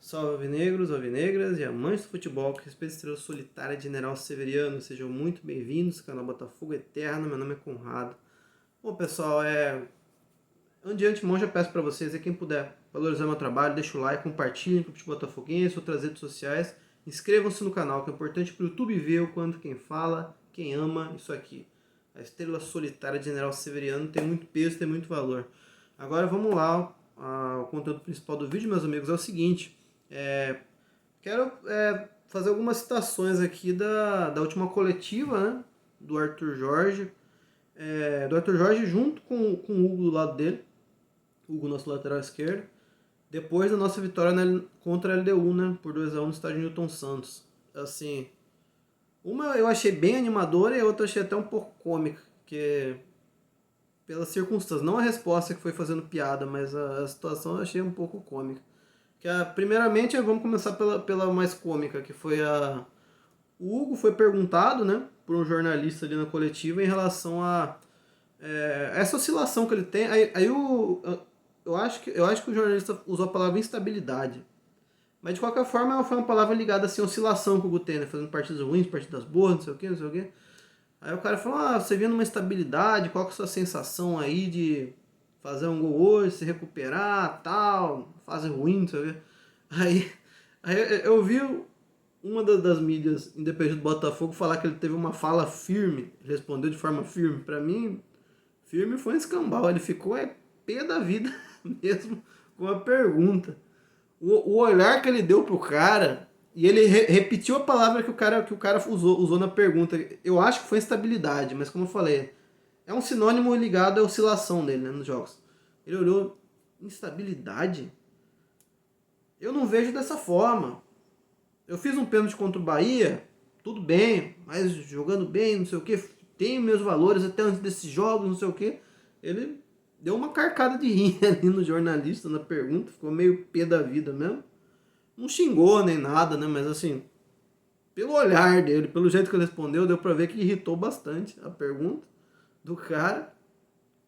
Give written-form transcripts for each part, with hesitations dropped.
Salve alvinegros, alvinegras e amantes do futebol que respeita a estrela solitária de General Severiano. Sejam muito bem-vindos, canal Botafogo Eterno, meu nome é Conrado. Bom pessoal, de antemão já peço para vocês, quem puder valorizar meu trabalho, deixa o like, compartilhem com o Botafoguense, outras redes sociais, inscrevam-se no canal, que é importante para o YouTube ver o quanto quem fala, quem ama isso aqui. A estrela solitária de General Severiano tem muito peso, tem muito valor. Agora vamos lá, o conteúdo principal do vídeo, meus amigos, é o seguinte. Quero fazer algumas citações aqui da última coletiva, né, do Arthur Jorge. Do Arthur Jorge junto com o Hugo do lado dele, Hugo, nosso lateral esquerdo, depois da nossa vitória contra a LDU, né, por 2-1 no estádio Newton Santos. Assim, uma eu achei bem animadora e a outra achei até um pouco cômica, que pelas circunstâncias, não a resposta que foi fazendo piada, mas a situação eu achei um pouco cômica. Primeiramente, vamos começar pela mais cômica, que foi o Hugo foi perguntado, né, por um jornalista ali na coletiva em relação a essa oscilação que ele tem. Eu acho que o jornalista usou a palavra instabilidade. Mas de qualquer forma, ela foi uma palavra ligada assim, a oscilação que o Hugo tem, né, fazendo partidas ruins, partidas boas, não sei o que, não sei o que. Aí o cara falou, você vendo uma instabilidade, qual que é a sua sensação aí de fazer um gol hoje, se recuperar, tal, fase ruim, não sei o quê. Aí eu vi uma das mídias independentes do Botafogo falar que ele teve uma fala firme, ele respondeu de forma firme. Pra mim, firme foi um escambau, ele ficou pé da vida mesmo com a pergunta. O olhar que ele deu pro cara, e ele repetiu a palavra que o cara usou na pergunta. Eu acho que foi instabilidade, mas como eu falei, é um sinônimo ligado à oscilação dele, né, nos jogos. Ele olhou, instabilidade? Eu não vejo dessa forma. Eu fiz um pênalti contra o Bahia, tudo bem, mas jogando bem, não sei o que, tenho meus valores até antes desses jogos, não sei o que. Ele deu uma carcada de rim ali no jornalista na pergunta, ficou meio pé da vida mesmo. Não xingou nem nada, né, mas assim, pelo olhar dele, pelo jeito que ele respondeu, deu pra ver que irritou bastante a pergunta do cara.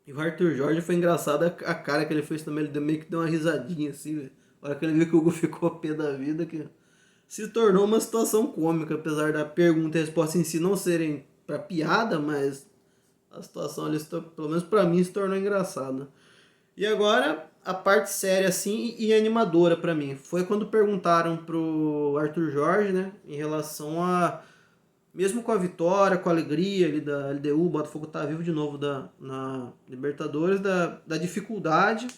E o Arthur Jorge foi engraçado a cara que ele fez também, ele meio que deu uma risadinha assim, velho. A hora que ele viu que o Hugo ficou pé da vida, que se tornou uma situação cômica, apesar da pergunta e a resposta em si não serem pra piada, mas a situação ali, pelo menos pra mim, se tornou engraçada. E agora, a parte séria assim e animadora pra mim, foi quando perguntaram pro Arthur Jorge, né, em relação a, mesmo com a vitória, com a alegria ali da LDU, o Botafogo tá vivo de novo na Libertadores, da dificuldade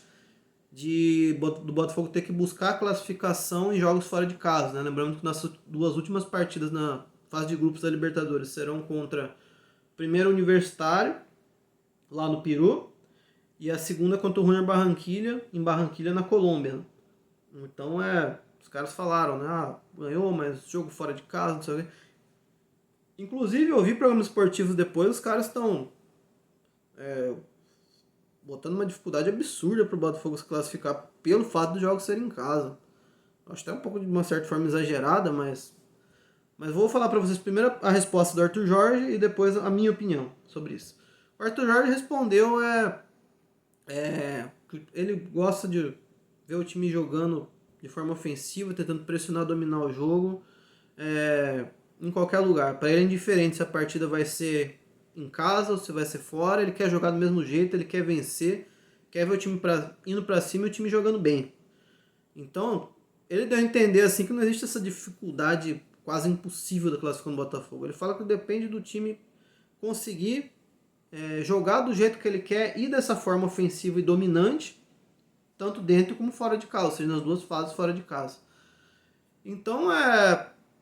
do Botafogo ter que buscar a classificação em jogos fora de casa, né? Lembrando que nossas duas últimas partidas na fase de grupos da Libertadores serão contra primeiro Universitário, lá no Peru, e a segunda contra o Junior Barranquilla, em Barranquilla, na Colômbia. Né? Então os caras falaram, né? Ganhou, mas jogo fora de casa, não sei o quê. Inclusive, eu vi programas esportivos depois, os caras estão botando uma dificuldade absurda pro Botafogo se classificar pelo fato dos jogos serem em casa. Acho até um pouco de uma certa forma exagerada, mas vou falar para vocês primeiro a resposta do Arthur Jorge e depois a minha opinião sobre isso. O Arthur Jorge respondeu que ele gosta de ver o time jogando de forma ofensiva, tentando pressionar, dominar o jogo em qualquer lugar. Para ele é indiferente se a partida vai ser em casa ou se vai ser fora, ele quer jogar do mesmo jeito, ele quer vencer, quer ver o time indo para cima e o time jogando bem. Então, ele deu a entender assim que não existe essa dificuldade quase impossível da classificação do Botafogo. Ele fala que depende do time conseguir jogar do jeito que ele quer e dessa forma ofensiva e dominante, tanto dentro como fora de casa, ou seja, nas duas fases fora de casa. Então,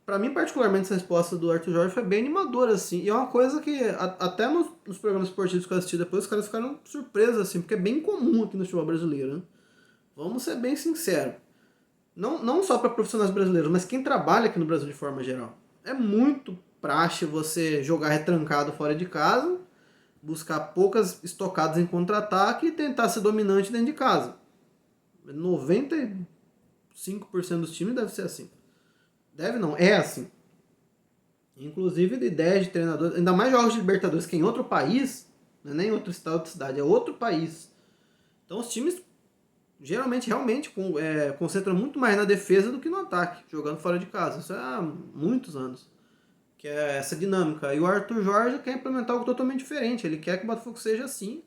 pra mim particularmente essa resposta do Arthur Jorge foi bem animadora, assim, e é uma coisa que até nos programas esportivos que eu assisti depois, os caras ficaram surpresos, assim, porque é bem comum aqui no futebol brasileiro, né? Vamos ser bem sinceros. Não só para profissionais brasileiros, mas quem trabalha aqui no Brasil de forma geral. É muito praxe você jogar retrancado fora de casa, buscar poucas estocadas em contra-ataque e tentar ser dominante dentro de casa. 95% dos times deve ser assim. Deve não, é assim. Inclusive de ideias de treinadores, ainda mais jogos de Libertadores, que é em outro país, não é nem outro estado ou cidade, é outro país. Então os times geralmente realmente concentra muito mais na defesa do que no ataque, jogando fora de casa. Isso é há muitos anos. Que é essa dinâmica. E o Arthur Jorge quer implementar algo totalmente diferente. Ele quer que o Botafogo seja assim.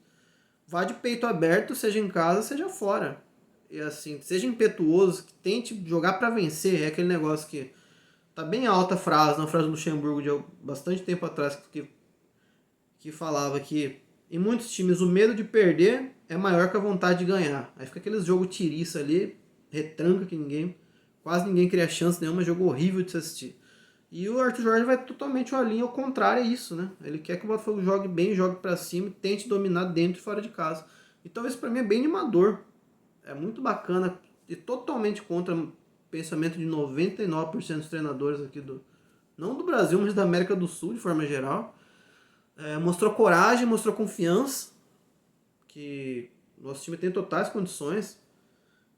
Vá de peito aberto, seja em casa, seja fora. E assim, seja impetuoso, que tente jogar para vencer. É aquele negócio que tá bem alta a frase, na frase do Luxemburgo de bastante tempo atrás, que falava que em muitos times o medo de perder é maior que a vontade de ganhar. Aí fica aqueles jogo tiriça ali, retranca que quase ninguém cria chance nenhuma, jogo horrível de se assistir. E o Arthur Jorge vai totalmente a linha ao contrário a isso, né? Ele quer que o Botafogo jogue bem, jogue para cima e tente dominar dentro e fora de casa. Então isso para mim é bem animador. É muito bacana e totalmente contra o pensamento de 99% dos treinadores aqui não do Brasil, mas da América do Sul de forma geral. Mostrou coragem, mostrou confiança, que nosso time tem totais condições.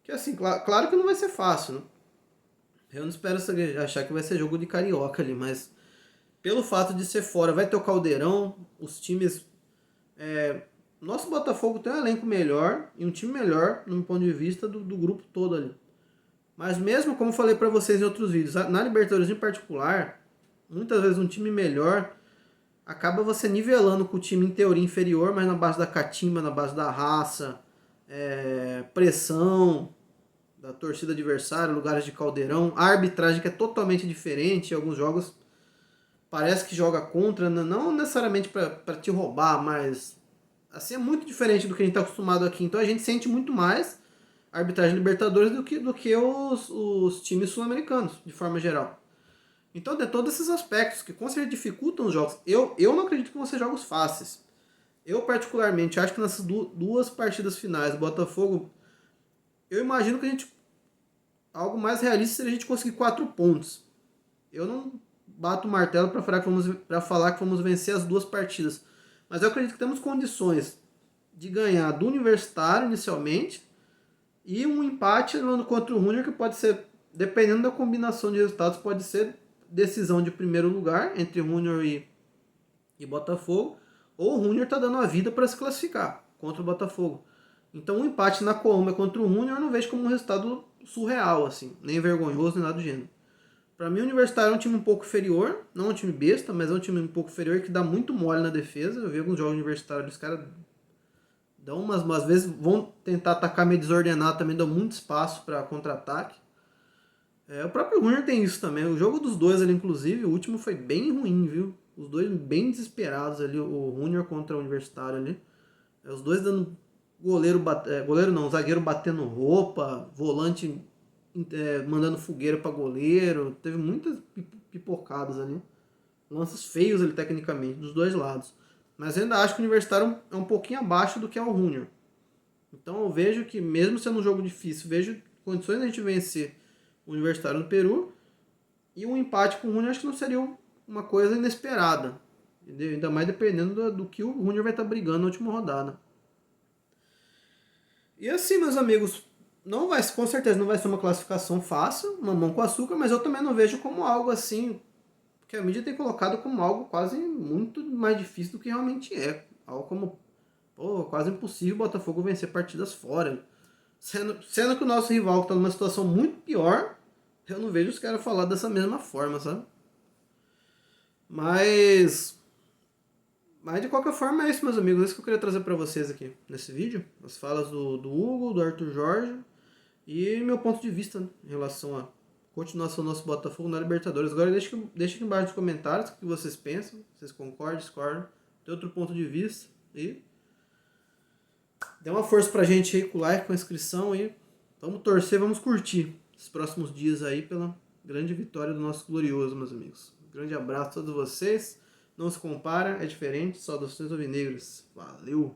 Que assim, claro que não vai ser fácil, né? Eu não espero achar que vai ser jogo de carioca ali, mas pelo fato de ser fora, vai ter o Caldeirão, os times. Nosso Botafogo tem um elenco melhor e um time melhor, no meu ponto de vista, do grupo todo ali. Mas mesmo, como falei para vocês em outros vídeos, na Libertadores em particular, muitas vezes um time melhor acaba você nivelando com o time em teoria inferior, mas na base da catimba, na base da raça, pressão da torcida adversária, lugares de caldeirão, a arbitragem que é totalmente diferente, em alguns jogos parece que joga contra, não necessariamente para te roubar, mas assim é muito diferente do que a gente está acostumado aqui, então a gente sente muito mais a arbitragem Libertadores do que os times sul-americanos, de forma geral. Então tem todos esses aspectos que com certeza dificultam os jogos. Eu não acredito que vão ser jogos fáceis. Eu particularmente acho que nessas duas partidas finais do Botafogo, eu imagino que algo mais realista seria a gente conseguir 4 pontos. Eu não bato o martelo para falar que vamos vencer as duas partidas. Mas eu acredito que temos condições de ganhar do Universitário inicialmente e um empate contra o Júnior que pode ser, dependendo da combinação de resultados, pode ser decisão de primeiro lugar entre Júnior e Botafogo, ou o Júnior está dando a vida para se classificar contra o Botafogo. Então um empate na Colômbia contra o Júnior eu não vejo como um resultado surreal, assim, nem vergonhoso, nem nada do gênero. Para mim o Universitário é um time um pouco inferior, não é um time besta, mas é um time um pouco inferior que dá muito mole na defesa. Eu vi alguns jogos universitários, os caras dão umas vezes vão tentar atacar meio desordenado, também dão muito espaço para contra-ataque. O próprio Júnior tem isso também. O jogo dos dois ali, inclusive, o último foi bem ruim, viu? Os dois bem desesperados ali, o Júnior contra o Universitário ali. Os dois dando goleiro não, zagueiro batendo roupa, volante mandando fogueira para goleiro. Teve muitas pipocadas ali. Lances feios ali tecnicamente, dos dois lados. Mas eu ainda acho que o Universitário é um pouquinho abaixo do que é o Júnior. Então eu vejo que, mesmo sendo um jogo difícil, vejo condições de a gente vencer o Universitário no Peru. E um empate com o Júnior acho que não seria uma coisa inesperada. Ainda mais dependendo do que o Júnior vai estar brigando na última rodada. E assim, meus amigos, com certeza não vai ser uma classificação fácil, mamão com açúcar, mas eu também não vejo como algo assim, que a mídia tem colocado como algo quase muito mais difícil do que realmente é. Algo como, quase impossível o Botafogo vencer partidas fora. Sendo que o nosso rival está numa situação muito pior, eu não vejo os caras falar dessa mesma forma, sabe? Mas de qualquer forma é isso, meus amigos. É isso que eu queria trazer para vocês aqui nesse vídeo. As falas do Hugo, do Arthur Jorge e meu ponto de vista, né, em relação à continuação do nosso Botafogo na Libertadores. Agora deixa aqui embaixo nos comentários o que vocês pensam. Vocês concordam, discordam, tem outro ponto de vista. E dê uma força pra gente aí com o like, com a inscrição e vamos torcer, vamos curtir esses próximos dias aí pela grande vitória do nosso glorioso, meus amigos. Um grande abraço a todos vocês. Não se compara, é diferente. Saudações alvinegras. Valeu!